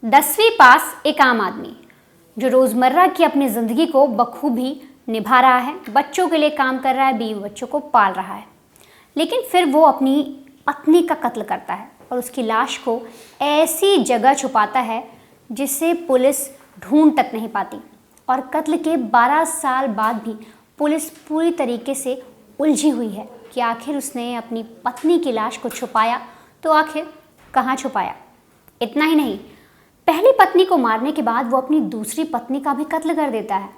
10वीं पास एक आम आदमी जो रोज़मर्रा की अपनी ज़िंदगी को बखूबी निभा रहा है, बच्चों के लिए काम कर रहा है, बीवी बच्चों को पाल रहा है, लेकिन फिर वो अपनी पत्नी का कत्ल करता है और उसकी लाश को ऐसी जगह छुपाता है जिसे पुलिस ढूंढ तक नहीं पाती। और कत्ल के 12 साल बाद भी पुलिस पूरी तरीके से उलझी हुई है कि आखिर उसने अपनी पत्नी की लाश को छुपाया तो आखिर कहाँ छुपाया। इतना ही नहीं, पहली पत्नी को मारने के बाद वो अपनी दूसरी पत्नी का भी कत्ल कर देता है।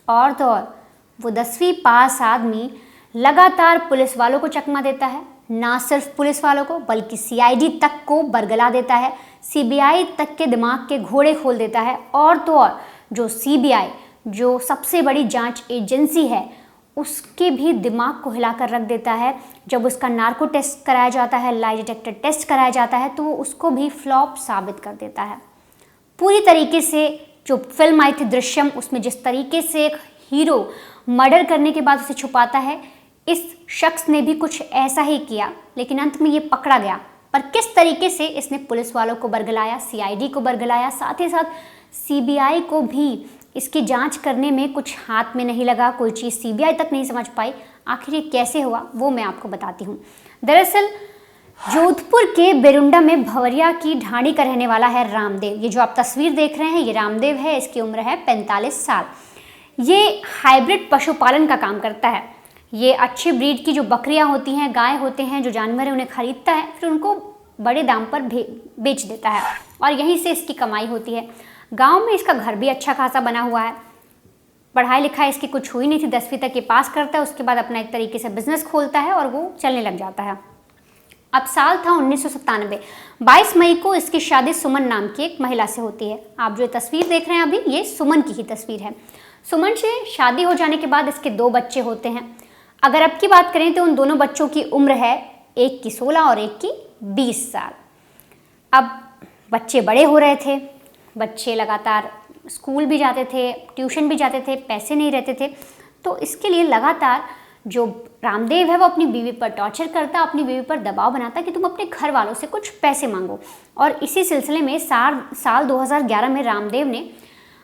और तो और वो 10वीं पास आदमी लगातार पुलिस वालों को चकमा देता है, ना सिर्फ पुलिस वालों को बल्कि सीआईडी तक को बरगला देता है, सीबीआई तक के दिमाग के घोड़े खोल देता है। और तो और जो सीबीआई जो सबसे बड़ी जांच एजेंसी है उसके भी दिमाग को हिलाकर रख देता है। जब उसका नार्को टेस्ट कराया जाता है, लाई डिटेक्टर टेस्ट कराया जाता है, तो वो उसको भी फ्लॉप साबित कर देता है। पूरी तरीके से जो फिल्म आई थी दृश्यम, उसमें जिस तरीके से एक हीरो मर्डर करने के बाद उसे छुपाता है, इस शख्स ने भी कुछ ऐसा ही किया, लेकिन अंत में ये पकड़ा गया। पर किस तरीके से इसने पुलिस वालों को बरगलाया, सीआईडी को बरगलाया, साथ ही साथ सीबीआई को भी इसकी जांच करने में कुछ हाथ में नहीं लगा, कोई चीज़ सीबीआई तक नहीं समझ पाई। आखिर ये कैसे हुआ वो मैं आपको बताती हूँ। दरअसल जोधपुर के बेरुंडा में भवरिया की ढाणी का रहने वाला है रामदेव। ये जो आप तस्वीर देख रहे हैं ये रामदेव है, इसकी उम्र है 45 साल। ये हाइब्रिड पशुपालन का काम करता है। ये अच्छी ब्रीड की जो बकरियां होती हैं, गाय होते हैं, जो जानवर है उन्हें खरीदता है, फिर उनको बड़े दाम पर बेच देता है और यहीं से इसकी कमाई होती है। गांव में इसका घर भी अच्छा खासा बना हुआ है। पढ़ाई लिखाई इसकी कुछ हुई नहीं थी, 10वीं तक ये पास करता है, उसके बाद अपना एक तरीके से बिजनेस खोलता है और वो चलने लग जाता है। अब साल था 1997। 22 मई को इसकी शादी सुमन नाम की एक महिला से होती है। आप जो तस्वीर देख रहे हैं अभी, ये सुमन की ही तस्वीर है। सुमन से शादी हो जाने के बाद इसके 2 बच्चे होते हैं। अगर अब की बात करें तो उन दोनों बच्चों की उम्र है, एक की 16 और एक की 20 साल। अब बच्चे बड़े हो रहे थे, बच्चे लगातार स्कूल भी जाते थे, ट्यूशन भी जाते थे, पैसे नहीं रहते थे, तो इसके लिए लगातार जो रामदेव है वो अपनी बीवी पर टॉर्चर करता, अपनी बीवी पर दबाव बनाता कि तुम अपने घर वालों से कुछ पैसे मांगो। और इसी सिलसिले में साल 2011 में रामदेव ने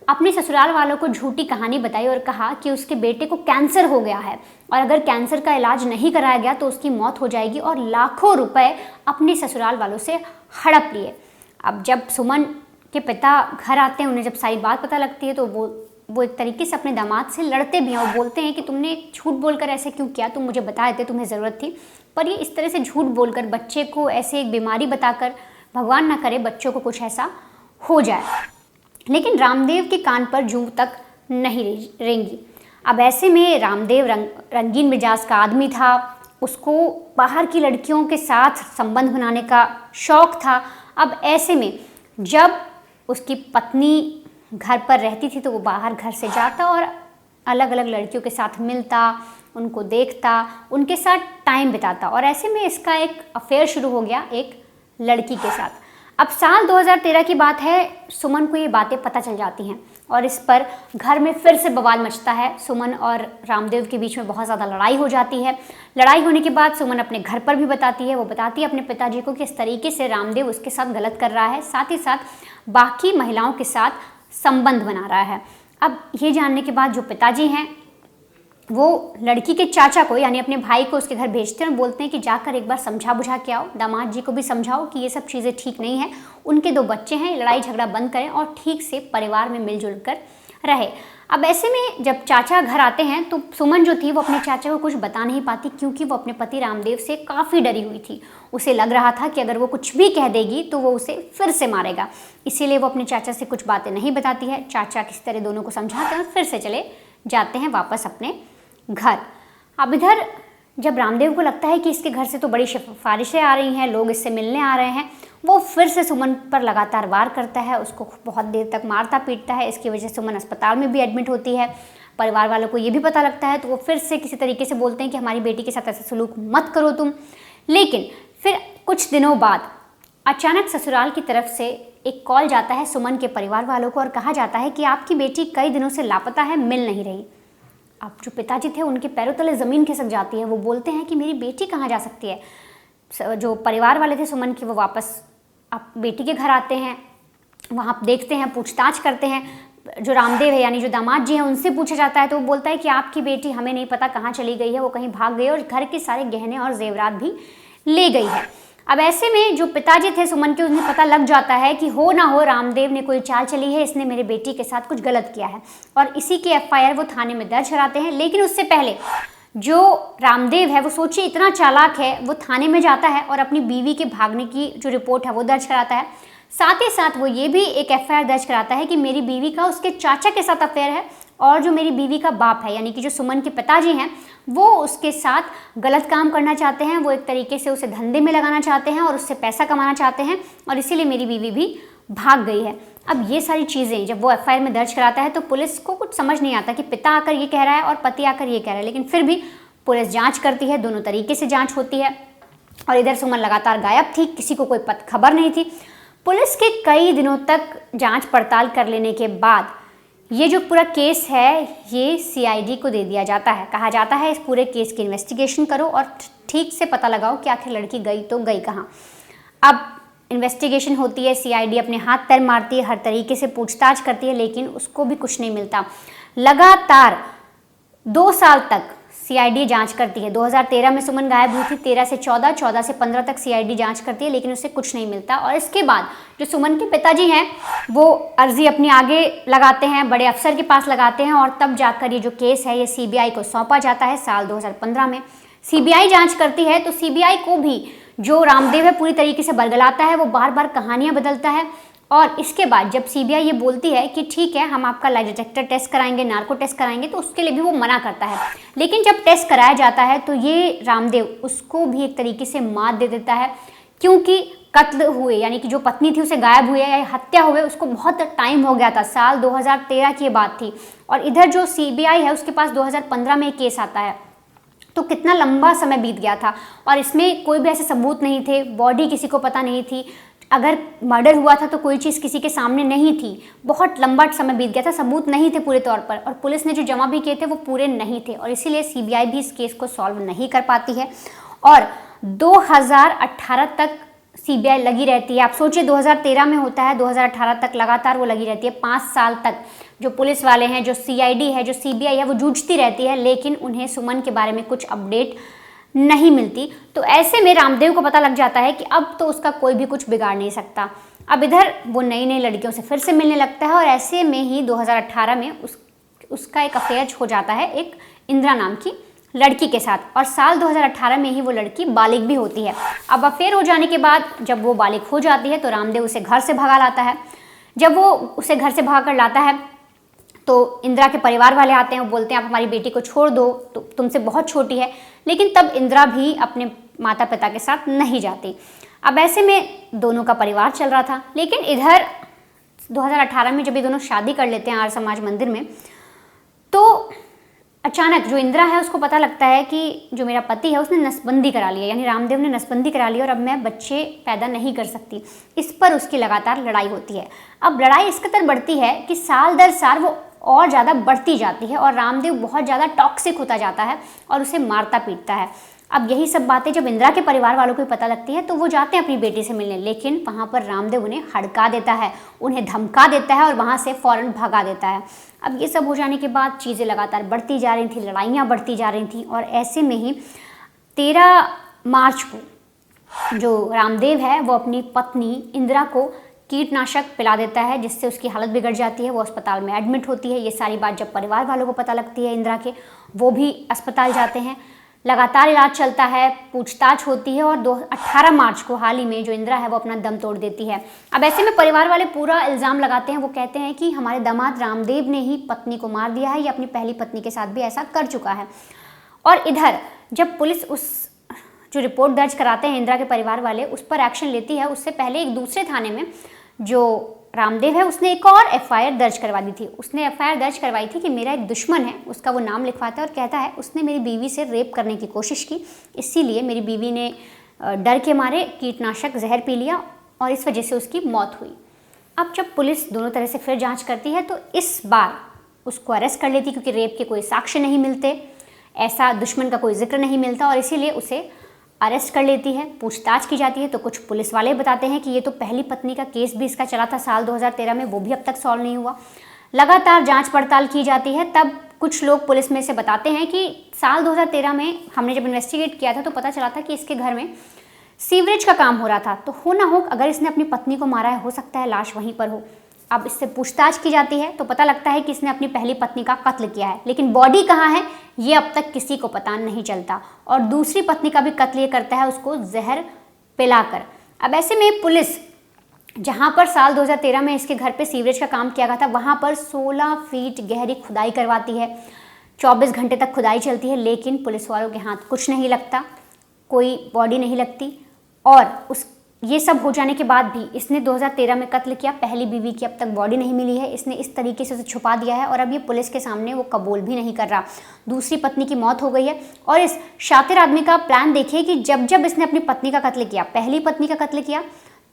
अपने ससुराल वालों को झूठी कहानी बताई और कहा कि उसके बेटे को कैंसर हो गया है और अगर कैंसर का इलाज नहीं कराया गया तो उसकी मौत हो जाएगी, और लाखों रुपए अपने ससुराल वालों से हड़प लिए। अब जब सुमन के पिता घर आते हैं, उन्हें जब सारी बात पता लगती है तो वो एक तरीके से अपने दामाद से लड़ते भी हैं और बोलते हैं कि तुमने झूठ बोलकर ऐसे क्यों किया, तुम मुझे बता देते, तुम्हें ज़रूरत थी। पर ये इस तरह से झूठ बोलकर बच्चे को ऐसे एक बीमारी बताकर, भगवान ना करे बच्चों को कुछ ऐसा हो जाए, लेकिन रामदेव के कान पर जूं तक नहीं रेंगी। अब ऐसे में रामदेव रंगीन मिजाज का आदमी था, उसको बाहर की लड़कियों के साथ संबंध बनाने का शौक था। अब ऐसे में जब उसकी पत्नी घर पर रहती थी तो वो बाहर घर से जाता और अलग अलग लड़कियों के साथ मिलता, उनको देखता, उनके साथ टाइम बिताता, और ऐसे में इसका एक अफेयर शुरू हो गया एक लड़की के साथ। अब साल 2013 की बात है, सुमन को ये बातें पता चल जाती हैं और इस पर घर में फिर से बवाल मचता है। सुमन और रामदेव के बीच में बहुत ज़्यादा लड़ाई हो जाती है। लड़ाई होने के बाद सुमन अपने घर पर भी बताती है, वो बताती है अपने पिताजी को कि इस तरीके से रामदेव उसके साथ गलत कर रहा है, साथ ही साथ बाकी महिलाओं के साथ संबंध बना रहा है। अब ये जानने के बाद जो पिताजी हैं वो लड़की के चाचा को, यानी अपने भाई को, उसके घर भेजते हैं और बोलते हैं कि जाकर एक बार समझा बुझा के आओ, दामाद जी को भी समझाओ कि ये सब चीज़ें ठीक नहीं है, उनके 2 बच्चे हैं, लड़ाई झगड़ा बंद करें और ठीक से परिवार में मिलजुल कर रहे। अब ऐसे में जब चाचा घर आते हैं तो सुमन जो थी वो अपने चाचा को कुछ बता नहीं पाती, क्योंकि वो अपने पति रामदेव से काफ़ी डरी हुई थी। उसे लग रहा था कि अगर वो कुछ भी कह देगी तो वो उसे फिर से मारेगा, इसीलिए वो अपने चाचा से कुछ बातें नहीं बताती है। चाचा किसी तरह दोनों को समझाते हैं और फिर से चले जाते हैं वापस अपने घर। अब इधर जब रामदेव को लगता है कि इसके घर से तो बड़ी सिफारिशें आ रही हैं, लोग इससे मिलने आ रहे हैं, वो फिर से सुमन पर लगातार वार करता है, उसको बहुत देर तक मारता पीटता है। इसकी वजह से सुमन अस्पताल में भी एडमिट होती है। परिवार वालों को ये भी पता लगता है तो वो फिर से किसी तरीके से बोलते हैं कि हमारी बेटी के साथ ऐसा सलूक मत करो तुम। लेकिन फिर कुछ दिनों बाद अचानक ससुराल की तरफ से एक कॉल जाता है सुमन के परिवार वालों को और कहा जाता है कि आपकी बेटी कई दिनों से लापता है, मिल नहीं रही। अब जो पिताजी थे उनके पैरों तले ज़मीन खिसक जाती है। वो बोलते हैं कि मेरी बेटी कहाँ जा सकती है। जो परिवार वाले थे सुमन की वो वापस अब बेटी के घर आते हैं वहाँ देखते हैं, पूछताछ करते हैं। जो रामदेव है यानी जो दामाद जी हैं उनसे पूछा जाता है तो वो बोलता है कि आपकी बेटी हमें नहीं पता कहाँ चली गई है, वो कहीं भाग गई और घर के सारे गहने और जेवरात भी ले गई है। अब ऐसे में जो पिताजी थे सुमन के, उन्हें पता लग जाता है कि हो ना हो रामदेव ने कोई चाल चली है, इसने मेरे बेटी के साथ कुछ गलत किया है, और इसी की एफआईआर वो थाने में दर्ज कराते हैं। लेकिन उससे पहले जो रामदेव है वो सोचिए इतना चालाक है, वो थाने में जाता है और अपनी बीवी के भागने की जो रिपोर्ट है वो दर्ज कराता है। साथ ही साथ वो ये भी एक एफआईआर दर्ज कराता है कि मेरी बीवी का उसके चाचा के साथ अफेयर है, और जो मेरी बीवी का बाप है यानी कि जो सुमन के पिताजी हैं वो उसके साथ गलत काम करना चाहते हैं, वो एक तरीके से उसे धंधे में लगाना चाहते हैं और उससे पैसा कमाना चाहते हैं, और इसीलिए मेरी बीवी भी भाग गई है। अब ये सारी चीज़ें जब वो एफआईआर में दर्ज कराता है तो पुलिस को कुछ समझ नहीं आता कि पिता आकर ये कह रहा है और पति आकर ये कह रहा है, लेकिन फिर भी पुलिस जाँच करती है, दोनों तरीके से जाँच होती है। और इधर सुमन लगातार गायब थी, किसी को कोई खबर नहीं थी। पुलिस के कई दिनों तक जांच पड़ताल कर लेने के बाद ये जो पूरा केस है ये सीआईडी को दे दिया जाता है। कहा जाता है इस पूरे केस की इन्वेस्टिगेशन करो और ठीक से पता लगाओ कि आखिर लड़की गई तो गई कहाँ। अब इन्वेस्टिगेशन होती है, सीआईडी अपने हाथ पैर मारती है, हर तरीके से पूछताछ करती है, लेकिन उसको भी कुछ नहीं मिलता। लगातार 2 साल तक सीआईडी जांच करती है। 2013 में सुमन गायब हुई थी, 13 से 14, 14 से 15 तक सीआईडी जांच करती है, लेकिन उससे कुछ नहीं मिलता। और इसके बाद जो सुमन के पिताजी हैं वो अर्जी अपनी आगे लगाते हैं, बड़े अफसर के पास लगाते हैं, और तब जाकर ये जो केस है ये सीबीआई को सौंपा जाता है साल 2015 में। सीबीआई जांच करती है तो सीबीआई को भी जो रामदेव है पूरी तरीके से बरगलाता है, वो बार बार कहानियाँ बदलता है। और इसके बाद जब सीबीआई ये बोलती है कि ठीक है हम आपका लाई डिटेक्टर टेस्ट कराएंगे, नार्को टेस्ट कराएंगे, तो उसके लिए भी वो मना करता है। लेकिन जब टेस्ट कराया जाता है तो ये रामदेव उसको भी एक तरीके से मात दे देता है, क्योंकि कत्ल हुए यानी कि जो पत्नी थी उसे गायब हुए या हत्या हुए उसको बहुत टाइम हो गया था, साल 2013 की बात थी। और इधर जो सीबीआई है उसके पास 2015 में एक केस आता है, तो कितना लंबा समय बीत गया था और इसमें कोई भी ऐसे सबूत नहीं थे, बॉडी किसी को पता नहीं थी, अगर मर्डर हुआ था तो कोई चीज़ किसी के सामने नहीं थी, बहुत लंबा समय बीत गया था, सबूत नहीं थे पूरे तौर पर, और पुलिस ने जो जमा भी किए थे वो पूरे नहीं थे, और इसीलिए सीबीआई भी इस केस को सॉल्व नहीं कर पाती है। और 2018 तक सीबीआई लगी रहती है। आप सोचिए 2013 में होता है, 2018 तक लगातार वो लगी रहती है। 5 साल तक जो पुलिस वाले हैं, जो सीआईडी है, जो सीबीआई है, वो जूझती रहती है, लेकिन उन्हें सुमन के बारे में कुछ अपडेट नहीं मिलती। तो ऐसे में रामदेव को पता लग जाता है कि अब तो उसका कोई भी कुछ बिगाड़ नहीं सकता। अब इधर वो नई नई लड़कियों से फिर से मिलने लगता है, और ऐसे में ही 2018 में उसका एक अफेयर हो जाता है एक इंदिरा नाम की लड़की के साथ, और साल 2018 में ही वो लड़की बालिग भी होती है। अब अफेयर हो जाने के बाद जब वो बालिग हो जाती है तो रामदेव उसे घर से भगा लाता है। जब वो उसे घर से भगा कर लाता है तो इंदिरा के परिवार वाले आते हैं, वो बोलते हैं आप हमारी बेटी को छोड़ दो, तो तुमसे बहुत छोटी है। लेकिन तब इंदिरा भी अपने माता पिता के साथ नहीं जाती। अब ऐसे में दोनों का परिवार चल रहा था, लेकिन इधर 2018 में जब ये दोनों शादी कर लेते हैं आर्य समाज मंदिर में, तो अचानक जो इंदिरा है उसको पता लगता है कि जो मेरा पति है उसने नसबंदी करा लिया, यानी रामदेव ने नसबंदी करा ली और अब मैं बच्चे पैदा नहीं कर सकती। इस पर उसकी लगातार लड़ाई होती है। अब लड़ाई इस कदर बढ़ती है कि साल दर साल वो और ज़्यादा बढ़ती जाती है, और रामदेव बहुत ज़्यादा टॉक्सिक होता जाता है और उसे मारता पीटता है। अब यही सब बातें जब इंदिरा के परिवार वालों को पता लगती है तो वो जाते हैं अपनी बेटी से मिलने, लेकिन वहाँ पर रामदेव उन्हें हड़का देता है, उन्हें धमका देता है और वहाँ से फ़ौरन भगा देता है। अब ये सब हो जाने के बाद चीज़ें लगातार बढ़ती जा रही थी, लड़ाइयाँ बढ़ती जा रही थी, और ऐसे में ही 13 मार्च को जो रामदेव है वो अपनी पत्नी इंदिरा को कीटनाशक पिला देता है, जिससे उसकी हालत बिगड़ जाती है, वो अस्पताल में एडमिट होती है। ये सारी बात जब परिवार वालों को पता लगती है इंदिरा के, वो भी अस्पताल जाते हैं। लगातार इलाज चलता है, पूछताछ होती है, और 18 मार्च को हाल ही में जो इंदिरा है वो अपना दम तोड़ देती है। अब ऐसे में परिवार वाले पूरा इल्ज़ाम लगाते हैं, वो कहते हैं कि हमारे दामाद रामदेव ने ही पत्नी को मार दिया है, या अपनी पहली पत्नी के साथ भी ऐसा कर चुका है। और इधर जब पुलिस उस जो रिपोर्ट दर्ज कराते हैं इंदिरा के परिवार वाले, उस पर एक्शन लेती है, उससे पहले एक दूसरे थाने में जो रामदेव है उसने एक और एफआईआर दर्ज करवा दी थी। उसने एफआईआर दर्ज करवाई थी कि मेरा एक दुश्मन है, उसका वो नाम लिखवाता है और कहता है उसने मेरी बीवी से रेप करने की कोशिश की, इसीलिए मेरी बीवी ने डर के मारे कीटनाशक जहर पी लिया और इस वजह से उसकी मौत हुई। अब जब पुलिस दोनों तरह से फिर जांच करती है तो इस बार उसको अरेस्ट कर लेती, क्योंकि रेप के कोई साक्ष्य नहीं मिलते, ऐसा दुश्मन का कोई जिक्र नहीं मिलता, और इसीलिए उसे अरेस्ट कर लेती है, पूछताछ की जाती है। तो कुछ पुलिस वाले बताते हैं कि ये तो पहली पत्नी का केस भी इसका चला था साल 2013 में, वो भी अब तक सॉल्व नहीं हुआ। लगातार जांच पड़ताल की जाती है। तब कुछ लोग पुलिस में से बताते हैं कि साल 2013 में हमने जब इन्वेस्टिगेट किया था तो पता चला था कि इसके घर में सीवरेज का काम हो रहा था। तो हो ना हो, अगर इसने अपनी पत्नी को मारा है, हो सकता है लाश वहीं पर हो। अब इससे पूछताछ की जाती है तो पता लगता है कि इसने अपनी पहली पत्नी का कत्ल किया है, लेकिन बॉडी कहाँ है ये अब तक किसी को पता नहीं चलता। और दूसरी पत्नी का भी कत्ल ये करता है, उसको जहर पिलाकर। अब ऐसे में पुलिस, जहाँ पर साल 2013 में इसके घर पे सीवरेज का काम किया गया था, वहाँ पर 16 फीट गहरी खुदाई करवाती है। 24 घंटे तक खुदाई चलती है, लेकिन पुलिस वालों के हाथ कुछ नहीं लगता, कोई बॉडी नहीं लगती। और ये सब हो जाने के बाद भी इसने 2013 में कत्ल किया, पहली बीवी की अब तक बॉडी नहीं मिली है। इसने इस तरीके से उसे छुपा दिया है और अब ये पुलिस के सामने वो कबूल भी नहीं कर रहा। दूसरी पत्नी की मौत हो गई है। और इस शातिर आदमी का प्लान देखिए कि जब जब इसने अपनी पत्नी का कत्ल किया, पहली पत्नी का कत्ल किया,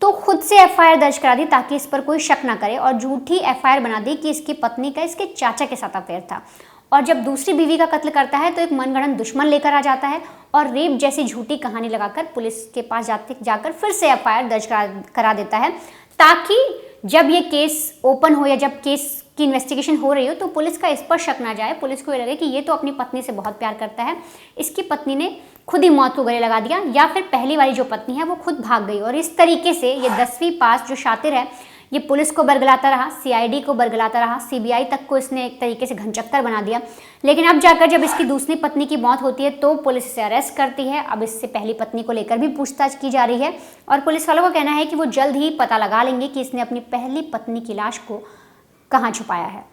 तो खुद से एफआईआर दर्ज करा दी ताकि इस पर कोई शक ना करे, और झूठी एफआईआर बना दी कि इसकी पत्नी का इसके चाचा के साथ अफेयर था। और जब दूसरी बीवी का कत्ल करता है तो एक मनगढ़ंत दुश्मन लेकर आ जाता है और रेप जैसी झूठी कहानी लगाकर पुलिस के पास जाकर फिर से एफआईआर दर्ज करा देता है, ताकि जब ये केस ओपन हो या जब केस की इन्वेस्टिगेशन हो रही हो तो पुलिस का इस पर शक ना जाए। पुलिस को ये लगे कि ये तो अपनी पत्नी से बहुत प्यार करता है, इसकी पत्नी ने खुद ही मौत को गले लगा दिया, या फिर पहली वाली जो पत्नी है वो खुद भाग गई। और इस तरीके से ये 10वीं पास जो शातिर है, ये पुलिस को बरगलाता रहा, सीआईडी को बरगलाता रहा, सीबीआई तक को इसने एक तरीके से घनचक्कर बना दिया। लेकिन अब जाकर जब इसकी दूसरी पत्नी की मौत होती है तो पुलिस इसे अरेस्ट करती है। अब इससे पहली पत्नी को लेकर भी पूछताछ की जा रही है और पुलिस वालों का कहना है कि वो जल्द ही पता लगा लेंगे कि इसने अपनी पहली पत्नी की लाश को कहाँ छुपाया है।